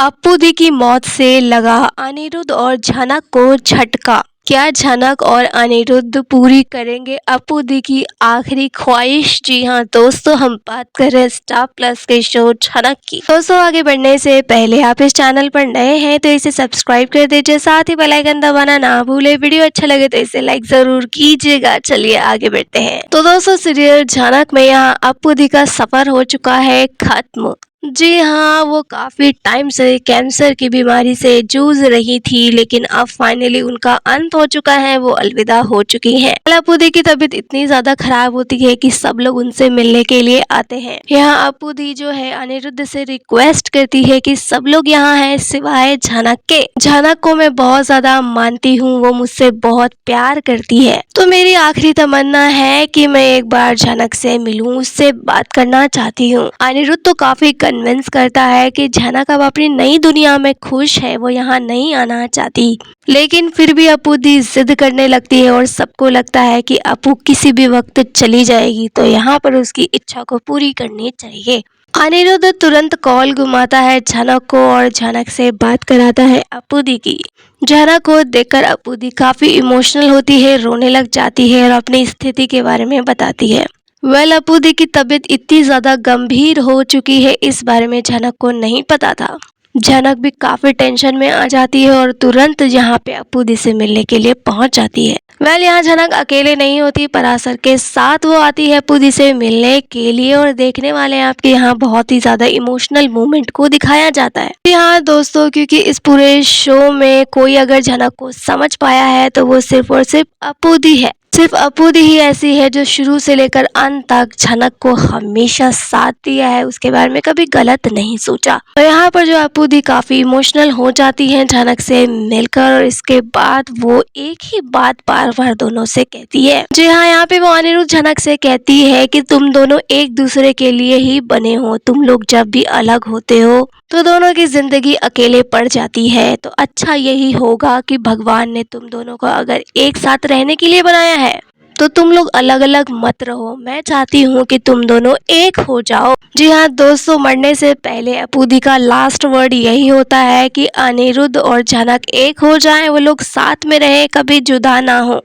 अप्पू दी की मौत से लगा अनिरुद्ध और झनक को झटका। क्या झनक और अनिरुद्ध पूरी करेंगे अप्पू दी की आखिरी ख्वाहिश? जी हाँ दोस्तों, हम बात कर रहे हैं स्टार प्लस के शो झनक की। दोस्तों, आगे बढ़ने से पहले आप इस चैनल पर नए हैं तो इसे सब्सक्राइब कर दीजिए, साथ ही बेल आइकन दबाना ना भूले। वीडियो अच्छा लगे तो इसे लाइक जरूर कीजिएगा। चलिए आगे बढ़ते हैं। तो दोस्तों, सीरियल झनक में यहाँ अप्पू दी का सफर हो चुका है खत्म। जी हाँ, वो काफी टाइम से कैंसर की बीमारी से जूझ रही थी, लेकिन अब फाइनली उनका अंत हो चुका है। वो अलविदा हो चुकी हैं। अप्पू दी की तबीयत इतनी ज्यादा खराब होती है कि सब लोग उनसे मिलने के लिए आते हैं। यहाँ अप्पू दी जो है अनिरुद्ध से रिक्वेस्ट करती है कि सब लोग यहाँ हैं सिवाय झनक के। झनक को मैं बहुत ज्यादा मानती हूँ, वो मुझसे बहुत प्यार करती है, तो मेरी आखिरी तमन्ना है कि मैं एक बार झनक से मिलूं, उससे बात करना चाहती हूँ। अनिरुद्ध तो काफी कन्विंस करता है कि झनक अब अपनी नई दुनिया में खुश है, वो यहाँ नहीं आना चाहती, लेकिन फिर भी अप्पू दी जिद करने लगती है और सबको लगता है कि अप्पू किसी भी वक्त चली जाएगी, तो यहाँ पर उसकी इच्छा को पूरी करनी चाहिए। अनिरुद्ध तुरंत कॉल घुमाता है झनक को और झनक से बात कराता है अप्पू दी की। झनक को देखकर अप्पू दी काफी इमोशनल होती है, रोने लग जाती है और अपनी स्थिति के बारे में बताती है। अप्पू दी की तबीयत इतनी ज्यादा गंभीर हो चुकी है, इस बारे में झनक को नहीं पता था। झनक भी काफी टेंशन में आ जाती है और तुरंत यहाँ पे अप्पू दी से मिलने के लिए पहुंच जाती है। यहाँ झनक अकेले नहीं होती, पराशर के साथ वो आती है अप्पू दी से मिलने के लिए, और देखने वाले आपके यहाँ बहुत ही ज्यादा इमोशनल मोमेंट को दिखाया जाता है। यहाँ दोस्तों, क्योंकि इस पूरे शो में कोई अगर झनक को समझ पाया है तो वो सिर्फ और सिर्फ अप्पू दी है। सिर्फ अप्पू दी ही ऐसी है जो शुरू से लेकर अंत तक झनक को हमेशा साथ दिया है, उसके बारे में कभी गलत नहीं सोचा। तो यहाँ पर जो अप्पू दी काफी इमोशनल हो जाती है झनक से मिलकर, और इसके बाद वो एक ही बात बार बार दोनों से कहती है। जी हाँ, यहाँ पे वो अनिरुद्ध झनक से कहती है कि तुम दोनों एक दूसरे के लिए ही बने हो, तुम लोग जब भी अलग होते हो तो दोनों की जिंदगी अकेले पड़ जाती है, तो अच्छा यही होगा कि भगवान ने तुम दोनों को अगर एक साथ रहने के लिए बनाया है तो तुम लोग अलग अलग मत रहो। मैं चाहती हूँ कि तुम दोनों एक हो जाओ। जी हाँ दोस्तों, मरने से पहले अप्पू दी का लास्ट वर्ड यही होता है कि अनिरुद्ध और झनक एक हो जाएं, वो लोग साथ में रहे, कभी जुदा ना हो।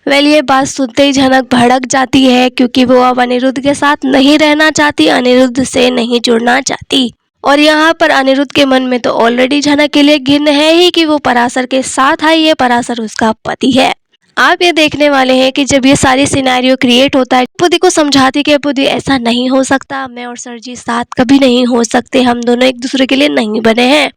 ये बात सुनते ही झनक भड़क जाती है, क्योंकि वो अब अनिरुद्ध के साथ नहीं रहना चाहती, अनिरुद्ध से नहीं जुड़ना चाहती। और यहाँ पर अनिरुद्ध के मन में तो ऑलरेडी झनक के लिए घिन है ही कि वो पराशर के साथ आई है, पराशर उसका पति है। आप ये देखने वाले हैं कि जब ये सारी सिनेरियो क्रिएट होता है, अप्पू दी को समझाती कि अप्पू दी ऐसा नहीं हो सकता, मैं और सर जी साथ कभी नहीं हो सकते, हम दोनों एक दूसरे के लिए नहीं बने हैं।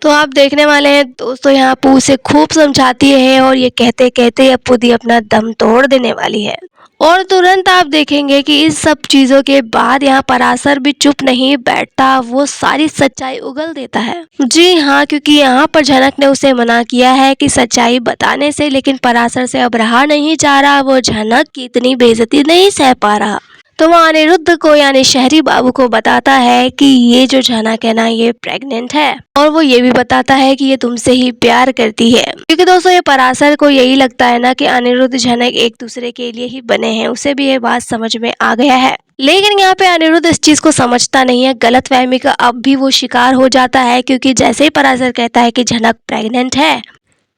तो आप देखने वाले हैं दोस्तों, यहाँ अप्पू उसे खूब समझाती है और ये कहते कहते अप्पू दी अपना दम तोड़ देने वाली है। और तुरंत आप देखेंगे कि इस सब चीजों के बाद यहाँ पराशर भी चुप नहीं बैठता, वो सारी सच्चाई उगल देता है। जी हाँ, क्योंकि यहाँ पर झनक ने उसे मना किया है कि सच्चाई बताने से, लेकिन पराशर से अब रहा नहीं जा रहा, वो झनक की इतनी बेइज्जती नहीं सह पा रहा, तो वो अनिरुद्ध को यानी शहरी बाबू को बताता है कि ये जो झनक है ना, ये प्रेग्नेंट है, और वो ये भी बताता है कि ये तुमसे ही प्यार करती है। क्योंकि दोस्तों, ये पराशर को यही लगता है ना कि अनिरुद्ध झनक एक दूसरे के लिए ही बने हैं, उसे भी ये बात समझ में आ गया है। लेकिन यहाँ पे अनिरुद्ध इस चीज को समझता नहीं है, गलतफहमी का अब भी वो शिकार हो जाता है, क्योंकि जैसे ही पराशर कहता है कि झनक प्रेग्नेंट है,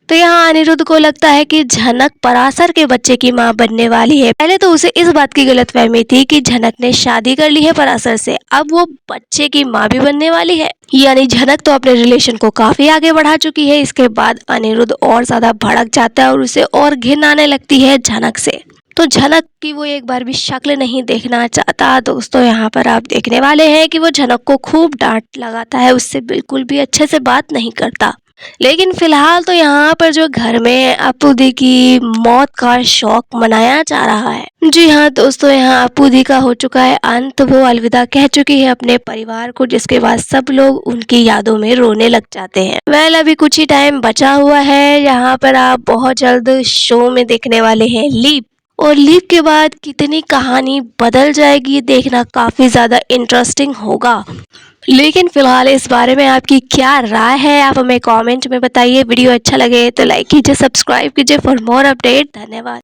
तो यहाँ अनिरुद्ध को लगता है कि झनक पराशर के बच्चे की मां बनने वाली है। पहले तो उसे इस बात की गलतफहमी थी कि झनक ने शादी कर ली है पराशर से, अब वो बच्चे की मां भी बनने वाली है, यानी झनक तो अपने रिलेशन को काफी आगे बढ़ा चुकी है। इसके बाद अनिरुद्ध और ज्यादा भड़क जाता है और उसे और घिन आने लगती है झनक से, तो झनक की वो एक बार भी शक्ल नहीं देखना चाहता। दोस्तों, यहाँ पर आप देखने वाले हैं कि वो झनक को खूब डांट लगाता है, उससे बिल्कुल भी अच्छे से बात नहीं करता। लेकिन फिलहाल तो यहाँ पर जो घर में अप्पू दी की मौत का शौक मनाया जा रहा है। जी हाँ दोस्तों, यहाँ अप्पू दी का हो चुका है अंत, वो अलविदा कह चुकी है अपने परिवार को, जिसके बाद सब लोग उनकी यादों में रोने लग जाते हैं। अभी कुछ ही टाइम बचा हुआ है, यहाँ पर आप बहुत जल्द शो में देखने वाले हैं लीप, और लीप के बाद कितनी कहानी बदल जाएगी देखना काफी ज्यादा इंटरेस्टिंग होगा। लेकिन फिलहाल इस बारे में आपकी क्या राय है, आप हमें कमेंट में बताइए। वीडियो अच्छा लगे तो लाइक कीजिए, सब्सक्राइब कीजिए फॉर मोर अपडेट। धन्यवाद।